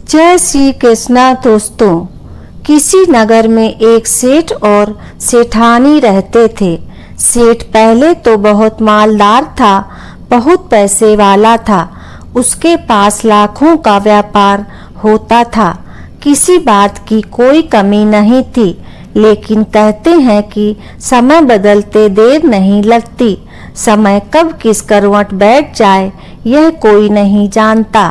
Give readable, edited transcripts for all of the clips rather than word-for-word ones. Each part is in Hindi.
जय श्री कृष्णा दोस्तों। किसी नगर में एक सेठ और सेठानी रहते थे। सेठ पहले तो बहुत मालदार था, बहुत पैसे वाला था। उसके पास लाखों का व्यापार होता था, किसी बात की कोई कमी नहीं थी। लेकिन कहते हैं कि समय बदलते देर नहीं लगती। समय कब किस करवट बैठ जाए यह कोई नहीं जानता।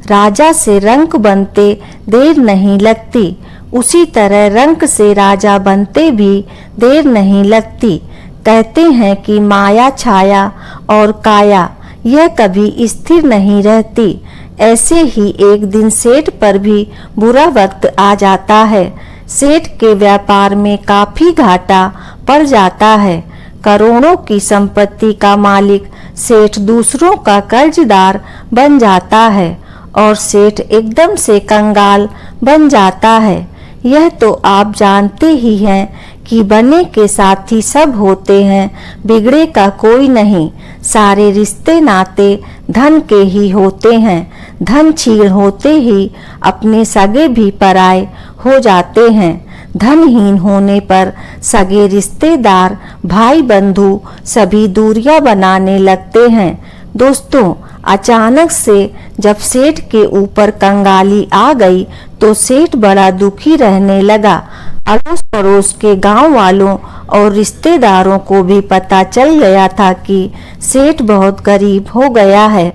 राजा से रंक बनते देर नहीं लगती, उसी तरह रंक से राजा बनते भी देर नहीं लगती। कहते हैं कि माया छाया और काया यह कभी स्थिर नहीं रहती। ऐसे ही एक दिन सेठ पर भी बुरा वक्त आ जाता है। सेठ के व्यापार में काफी घाटा पड़ जाता है। करोड़ों की संपत्ति का मालिक सेठ दूसरों का कर्जदार बन जाता है और सेठ एकदम से कंगाल बन जाता है। यह तो आप जानते ही हैं कि बने के साथी सब होते हैं, बिगड़े का कोई नहीं। सारे रिश्ते नाते धन के ही होते हैं। धन छीन होते ही अपने सगे भी पराए हो जाते हैं। धनहीन होने पर सगे रिश्तेदार, भाई बंधु सभी दूरियां बनाने लगते हैं। दोस्तों, अचानक से जब सेठ के ऊपर कंगाली आ गई तो सेठ बड़ा दुखी रहने लगा। अड़ोस पड़ोस के गांव वालों और रिश्तेदारों को भी पता चल गया था कि सेठ बहुत गरीब हो गया है।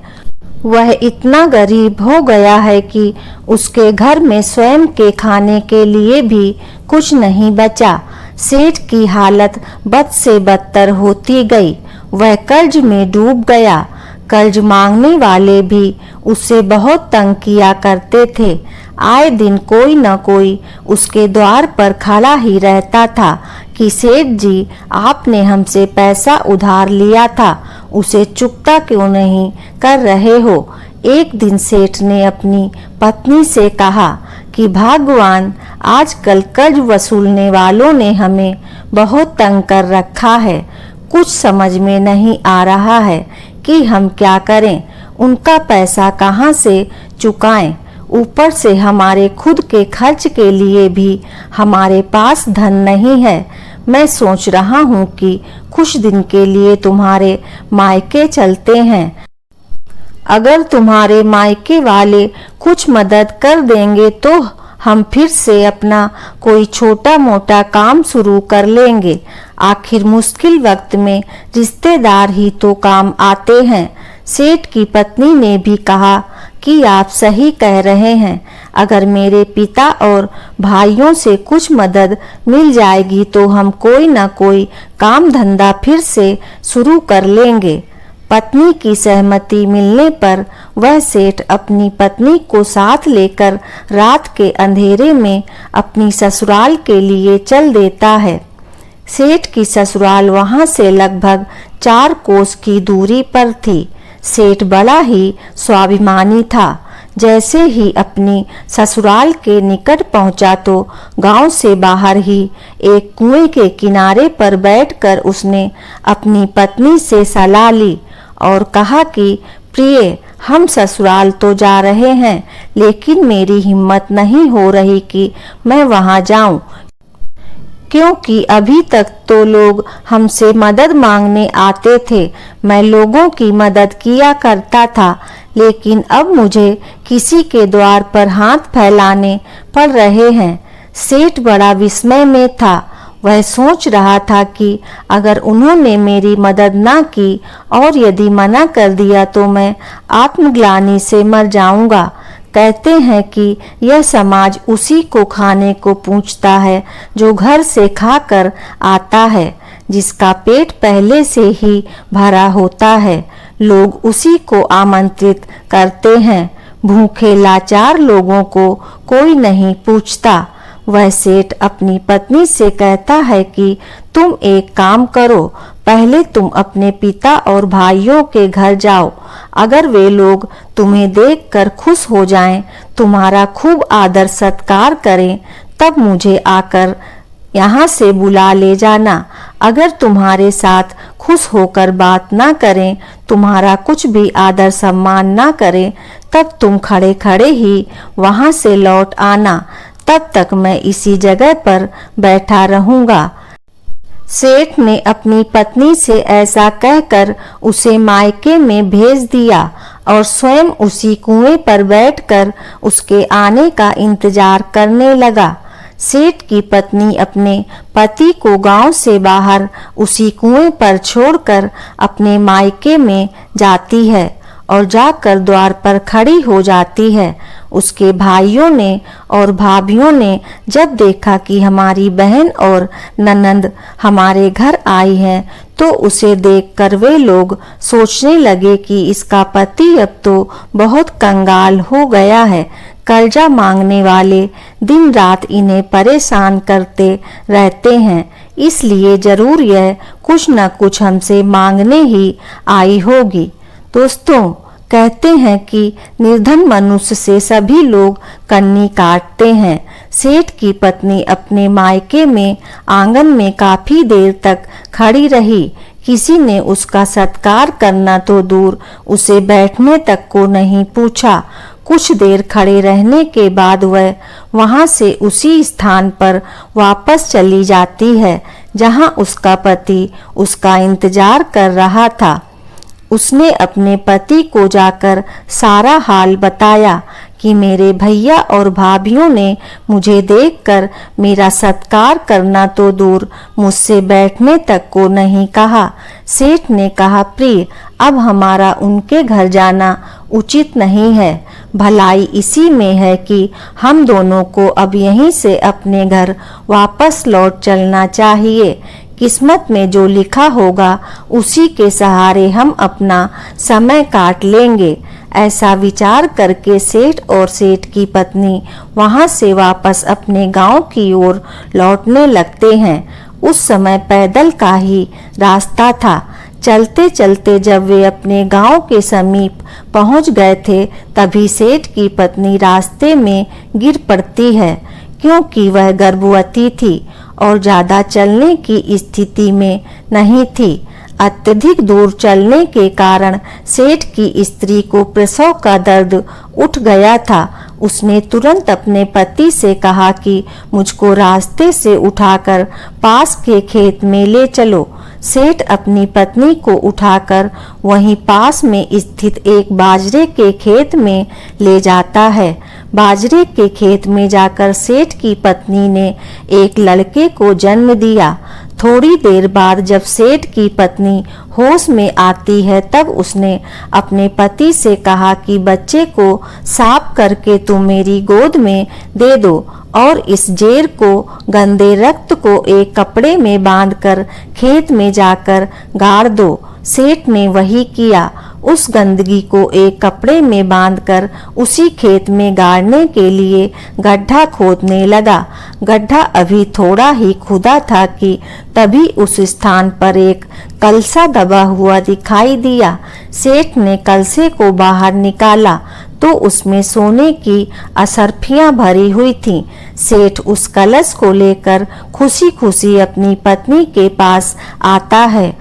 वह इतना गरीब हो गया है कि उसके घर में स्वयं के खाने के लिए भी कुछ नहीं बचा। सेठ की हालत बद से बदतर होती गई। वह कर्ज में डूब गया। कर्ज मांगने वाले भी उसे बहुत तंग किया करते थे। आए दिन कोई न कोई उसके द्वार पर खड़ा ही रहता था कि सेठ जी, आपने हमसे पैसा उधार लिया था, उसे चुकता क्यों नहीं कर रहे हो। एक दिन सेठ ने अपनी पत्नी से कहा कि भगवान, आजकल कर्ज वसूलने वालों ने हमें बहुत तंग कर रखा है। कुछ समझ में नहीं आ रहा है कि हम क्या करें, उनका पैसा कहाँ से चुकाएं। ऊपर से हमारे खुद के खर्च के लिए भी हमारे पास धन नहीं है। मैं सोच रहा हूँ कि कुछ दिन के लिए तुम्हारे मायके चलते हैं। अगर तुम्हारे मायके वाले कुछ मदद कर देंगे तो हम फिर से अपना कोई छोटा मोटा काम शुरू कर लेंगे। आखिर मुश्किल वक्त में रिश्तेदार ही तो काम आते हैं। सेठ की पत्नी ने भी कहा कि आप सही कह रहे हैं। अगर मेरे पिता और भाइयों से कुछ मदद मिल जाएगी तो हम कोई न कोई काम धंधा फिर से शुरू कर लेंगे। पत्नी की सहमति मिलने पर वह सेठ अपनी पत्नी को साथ लेकर रात के अंधेरे में अपनी ससुराल के लिए चल देता है। सेठ की ससुराल वहां से लगभग 4 कोस की दूरी पर थी। सेठ बड़ा ही स्वाभिमानी था। जैसे ही अपनी ससुराल के निकट पहुंचा तो गांव से बाहर ही एक कुएं के किनारे पर बैठकर उसने अपनी पत्नी से सलाह ली और कहा कि प्रिय, हम ससुराल तो जा रहे हैं, लेकिन मेरी हिम्मत नहीं हो रही कि मैं वहां जाऊं, क्योंकि अभी तक तो लोग हमसे मदद मांगने आते थे। मैं लोगों की मदद किया करता था, लेकिन अब मुझे किसी के द्वार पर हाथ फैलाने पड़ रहे हैं। सेठ बड़ा विस्मय में था। वह सोच रहा था कि अगर उन्होंने मेरी मदद ना की और यदि मना कर दिया तो मैं आत्मग्लानि से मर जाऊंगा। कहते हैं कि यह समाज उसी को खाने को पूछता है जो घर से खाकर आता है। जिसका पेट पहले से ही भरा होता है, लोग उसी को आमंत्रित करते हैं। भूखे लाचार लोगों को कोई नहीं पूछता। वह सेठ अपनी पत्नी से कहता है कि तुम एक काम करो, पहले तुम अपने पिता और भाइयों के घर जाओ। अगर वे लोग तुम्हें देखकर खुश हो जाएं, तुम्हारा खूब आदर सत्कार करें, तब मुझे आकर यहाँ से बुला ले जाना। अगर तुम्हारे साथ खुश होकर बात ना करें, तुम्हारा कुछ भी आदर सम्मान ना करें, तब तुम खड़े खड़े ही वहां से लौट आना, तब तक मैं इसी जगह पर बैठा रहूंगा। सेठ ने अपनी पत्नी से ऐसा कहकर उसे मायके में भेज दिया और स्वयं उसी कुएं पर बैठकर उसके आने का इंतजार करने लगा। सेठ की पत्नी अपने पति को गांव से बाहर उसी कुएं पर छोड़कर अपने मायके में जाती है और जाकर द्वार पर खड़ी हो जाती है। उसके भाइयों ने और भाभियों ने जब देखा कि हमारी बहन और ननंद हमारे घर आई हैं, तो उसे देखकर वे लोग सोचने लगे कि इसका पति अब तो बहुत कंगाल हो गया है। कर्जा मांगने वाले दिन रात इन्हें परेशान करते रहते हैं, इसलिए जरूर यह कुछ न कुछ हमसे मांगने ही आई होगी। दोस्तों, कहते हैं कि निर्धन मनुष्य से सभी लोग कन्नी काटते हैं। सेठ की पत्नी अपने मायके में आंगन में काफी देर तक खड़ी रही। किसी ने उसका सत्कार करना तो दूर, उसे बैठने तक को नहीं पूछा। कुछ देर खड़े रहने के बाद वह वहां से उसी स्थान पर वापस चली जाती है जहां उसका पति उसका इंतजार कर रहा था। उसने अपने पति को जाकर सारा हाल बताया कि मेरे भैया और भाभियों ने मुझे देखकर मेरा सत्कार करना तो दूर, मुझसे बैठने तक को नहीं कहा। सेठ ने कहा, प्रिय, अब हमारा उनके घर जाना उचित नहीं है। भलाई इसी में है कि हम दोनों को अब यहीं से अपने घर वापस लौट चलना चाहिए। किस्मत में जो लिखा होगा उसी के सहारे हम अपना समय काट लेंगे। ऐसा विचार करके सेठ और सेठ की पत्नी वहां से वापस अपने गांव की ओर लौटने लगते हैं। उस समय पैदल का ही रास्ता था। चलते चलते जब वे अपने गांव के समीप पहुंच गए थे, तभी सेठ की पत्नी रास्ते में गिर पड़ती है, क्योंकि वह गर्भवती थी और ज्यादा चलने की स्थिति में नहीं थी। अत्यधिक दूर चलने के कारण सेठ की स्त्री को प्रसव का दर्द उठ गया था। उसने तुरंत अपने पति से कहा कि मुझको रास्ते से उठाकर पास के खेत में ले चलो। सेठ अपनी पत्नी को उठाकर वहीं पास में स्थित एक बाजरे के खेत में ले जाता है। बाजरे के खेत में जाकर सेठ की पत्नी ने एक लड़के को जन्म दिया। थोड़ी देर बाद जब सेठ की पत्नी होश में आती है, तब उसने अपने पति से कहा कि बच्चे को साफ करके तुम मेरी गोद में दे दो और इस जेर को, गंदे रक्त को एक कपड़े में बांधकर खेत में जाकर गाड़ दो। सेठ ने वही किया। उस गंदगी को एक कपड़े में बांधकर उसी खेत में गाड़ने के लिए गड्ढा खोदने लगा। गड्ढा अभी थोड़ा ही खुदा था कि तभी उस स्थान पर एक कलसा दबा हुआ दिखाई दिया। सेठ ने कलसे को बाहर निकाला तो उसमें सोने की असरफियां भरी हुई थीं। सेठ उस कलश को लेकर खुशी खुशी अपनी पत्नी के पास आता है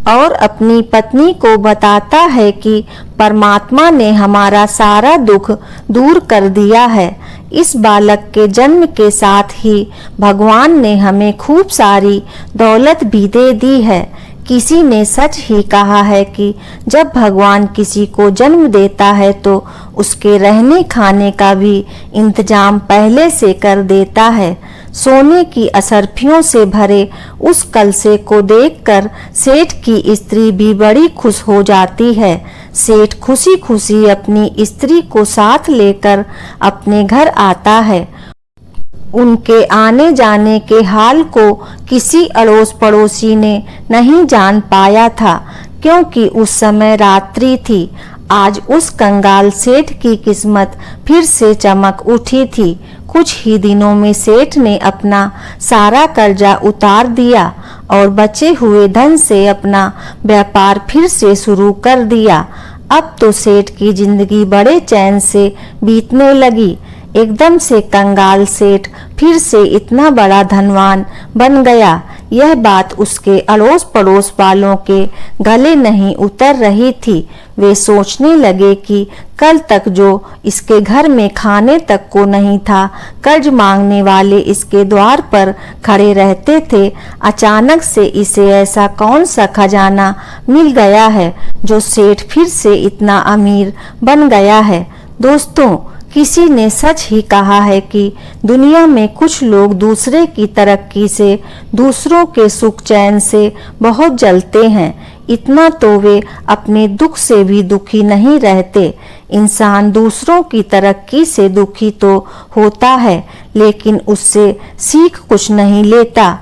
और अपनी पत्नी को बताता है कि परमात्मा ने हमारा सारा दुख दूर कर दिया है। इस बालक के जन्म के साथ ही भगवान ने हमें खूब सारी दौलत भी दे दी है। किसी ने सच ही कहा है कि जब भगवान किसी को जन्म देता है तो उसके रहने खाने का भी इंतजाम पहले से कर देता है। सोने की असरफियों से भरे उस कलसे को देखकर सेठ की स्त्री भी बड़ी खुश हो जाती है। सेठ खुशी खुशी अपनी स्त्री को साथ लेकर अपने घर आता है। उनके आने जाने के हाल को किसी अड़ोस पड़ोसी ने नहीं जान पाया था, क्योंकि उस समय रात्रि थी। आज उस कंगाल सेठ की किस्मत फिर से चमक उठी थी। कुछ ही दिनों में सेठ ने अपना सारा कर्जा उतार दिया और बचे हुए धन से अपना व्यापार फिर से शुरू कर दिया। अब तो सेठ की जिंदगी बड़े चैन से बीतने लगी। एकदम से कंगाल सेठ फिर से इतना बड़ा धनवान बन गया। यह बात उसके अड़ोस पड़ोस वालों के गले नहीं उतर रही थी। वे सोचने लगे कि कल तक जो इसके घर में खाने तक को नहीं था, कर्ज मांगने वाले इसके द्वार पर खड़े रहते थे, अचानक से इसे ऐसा कौन सा खजाना मिल गया है जो सेठ फिर से इतना अमीर बन गया है। दोस्तों, किसी ने सच ही कहा है कि दुनिया में कुछ लोग दूसरे की तरक्की से, दूसरों के सुख चैन से बहुत जलते हैं। इतना तो वे अपने दुख से भी दुखी नहीं रहते। इंसान दूसरों की तरक्की से दुखी तो होता है, लेकिन उससे सीख कुछ नहीं लेता।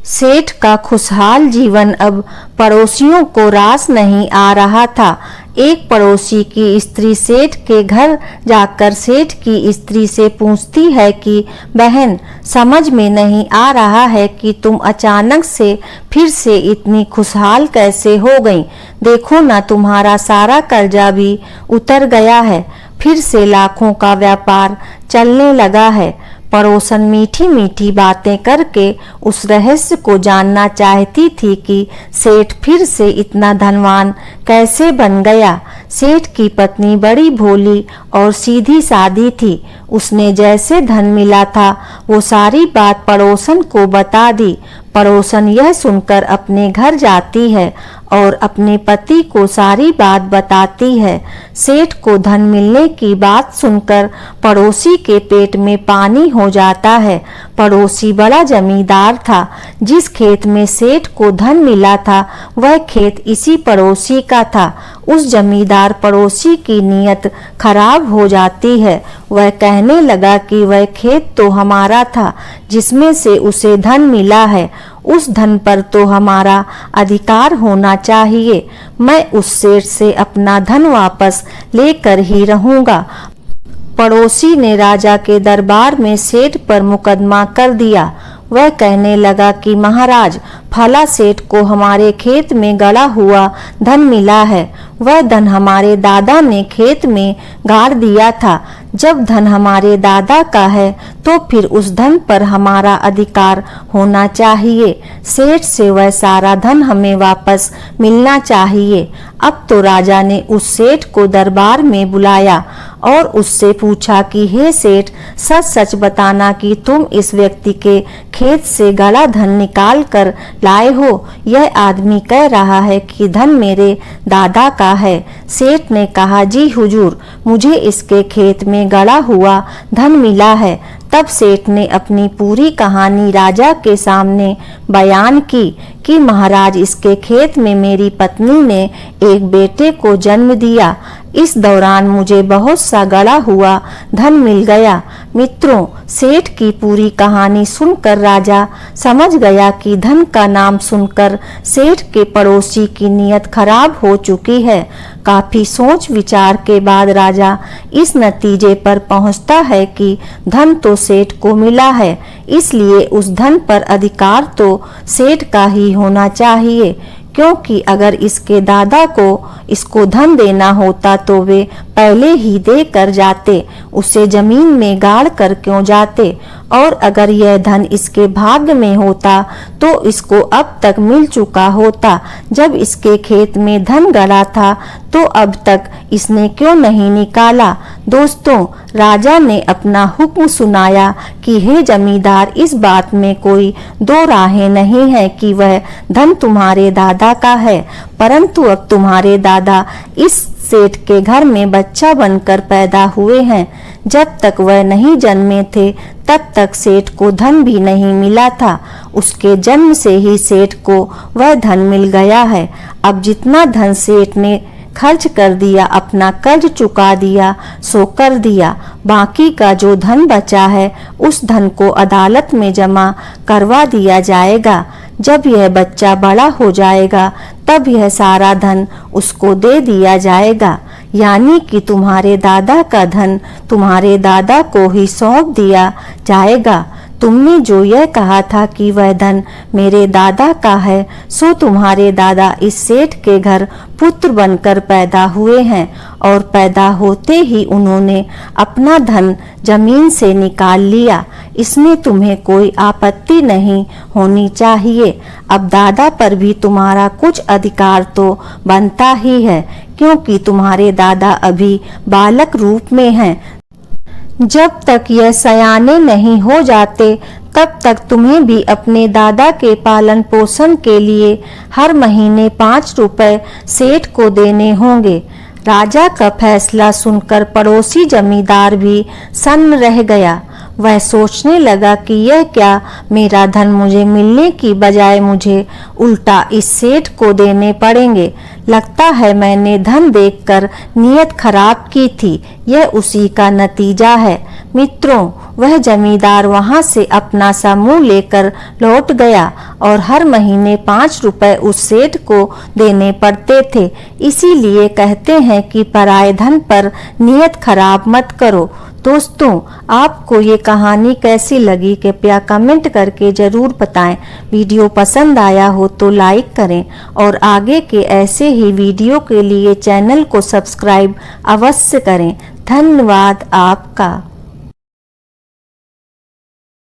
सेठ का खुशहाल जीवन अब पड़ोसियों को रास नहीं आ रहा था। एक पड़ोसी की स्त्री सेठ के घर जाकर सेठ की स्त्री से पूछती है कि बहन, समझ में नहीं आ रहा है कि तुम अचानक से फिर से इतनी खुशहाल कैसे हो गई। देखो ना, तुम्हारा सारा कर्जा भी उतर गया है, फिर से लाखों का व्यापार चलने लगा है। पड़ोसन मीठी मीठी बातें करके उस रहस्य को जानना चाहती थी कि सेठ फिर से इतना धनवान कैसे बन गया। सेठ की पत्नी बड़ी भोली और सीधी सादी थी। उसने जैसे धन मिला था वो सारी बात पड़ोसन को बता दी। पड़ोसन यह सुनकर अपने घर जाती है और अपने पति को सारी बात बताती है। सेठ को धन मिलने की बात सुनकर पड़ोसी के पेट में पानी हो जाता है। पड़ोसी बड़ा जमींदार था। जिस खेत में सेठ को धन मिला था वह खेत इसी पड़ोसी का था। उस जमींदार पड़ोसी की नीयत खराब हो जाती है। वह कहने लगा कि वह खेत तो हमारा था जिसमें से उसे धन मिला है, उस धन पर तो हमारा अधिकार होना चाहिए। मैं उस सेठ से अपना धन वापस लेकर ही रहूंगा। पड़ोसी ने राजा के दरबार में सेठ पर मुकदमा कर दिया। वह कहने लगा कि महाराज, फला सेठ को हमारे खेत में गड़ा हुआ धन मिला है। वह धन हमारे दादा ने खेत में गाड़ दिया था। जब धन हमारे दादा का है तो फिर उस धन पर हमारा अधिकार होना चाहिए। सेठ से वह सारा धन हमें वापस मिलना चाहिए। अब तो राजा ने उस सेठ को दरबार में बुलाया और उससे पूछा कि हे सेठ, सच सच बताना कि तुम इस व्यक्ति के खेत से गड़ा धन निकाल कर लाए हो। यह आदमी कह रहा है कि धन मेरे दादा का है। सेठ ने कहा, जी हुजूर, मुझे इसके खेत में गड़ा हुआ धन मिला है। तब सेठ ने अपनी पूरी कहानी राजा के सामने बयान की कि महाराज, इसके खेत में मेरी पत्नी ने एक बेटे को जन्म दिया। इस दौरान मुझे बहुत सा गड़ा हुआ धन मिल गया। मित्रों, सेठ की पूरी कहानी सुनकर राजा समझ गया कि धन का नाम सुनकर सेठ के पड़ोसी की नीयत खराब हो चुकी है। काफी सोच विचार के बाद राजा इस नतीजे पर पहुंचता है कि धन तो सेठ को मिला है, इसलिए उस धन पर अधिकार तो सेठ का ही होना चाहिए, क्योंकि अगर इसके दादा को इसको धन देना होता तो वे पहले ही दे कर जाते, उसे जमीन में गाड़ कर क्यों जाते। और अगर यह धन इसके भाग्य में होता तो इसको अब तक मिल चुका होता। जब इसके खेत में धन गड़ा था तो अब तक इसने क्यों नहीं निकाला। दोस्तों, राजा ने अपना हुक्म सुनाया कि हे जमींदार, इस बात में कोई दो राहें नहीं है कि वह धन तुम्हारे दादा का है, परंतु अब तुम्हारे दादा इस सेठ के घर में बच्चा बनकर पैदा हुए हैं। जब तक वह नहीं जन्मे थे तब तक सेठ को धन भी नहीं मिला था। उसके जन्म से ही सेठ को वह धन मिल गया है। अब जितना धन सेठ ने खर्च कर दिया, अपना कर्ज चुका दिया सो कर दिया। बाकी का जो धन बचा है उस धन को अदालत में जमा करवा दिया जाएगा। जब यह बच्चा बड़ा हो जाएगा तब यह सारा धन उसको दे दिया जाएगा, यानी कि तुम्हारे दादा का धन तुम्हारे दादा को ही सौंप दिया जाएगा। तुमने जो यह कहा था कि वह धन मेरे दादा का है, सो तुम्हारे दादा इस सेठ के घर पुत्र बनकर पैदा हुए हैं और पैदा होते ही उन्होंने अपना धन जमीन से निकाल लिया। इसमें तुम्हें कोई आपत्ति नहीं होनी चाहिए। अब दादा पर भी तुम्हारा कुछ अधिकार तो बनता ही है, क्योंकि तुम्हारे दादा अभी बालक रूप में हैं। जब तक यह सयाने नहीं हो जाते तब तक तुम्हें भी अपने दादा के पालन पोषण के लिए हर महीने 5 रुपए सेठ को देने होंगे। राजा का फैसला सुनकर पड़ोसी जमींदार भी सन्न रह गया। वह सोचने लगा कि यह क्या, मेरा धन मुझे मिलने की बजाय मुझे उल्टा इस सेठ को देने पड़ेंगे। लगता है मैंने धन देखकर नीयत खराब की थी, यह उसी का नतीजा है। मित्रों, वह जमींदार वहां से अपना सा मुंह लेकर लौट गया और हर महीने 5 रुपए उस सेठ को देने पड़ते थे। इसीलिए कहते हैं कि पराये धन पर नीयत खराब मत करो। दोस्तों, आपको ये कहानी कैसी लगी कृपया कमेंट करके ज़रूर बताएं। वीडियो पसंद आया हो तो लाइक करें और आगे के ऐसे ही वीडियो के लिए चैनल को सब्सक्राइब अवश्य करें। धन्यवाद आपका।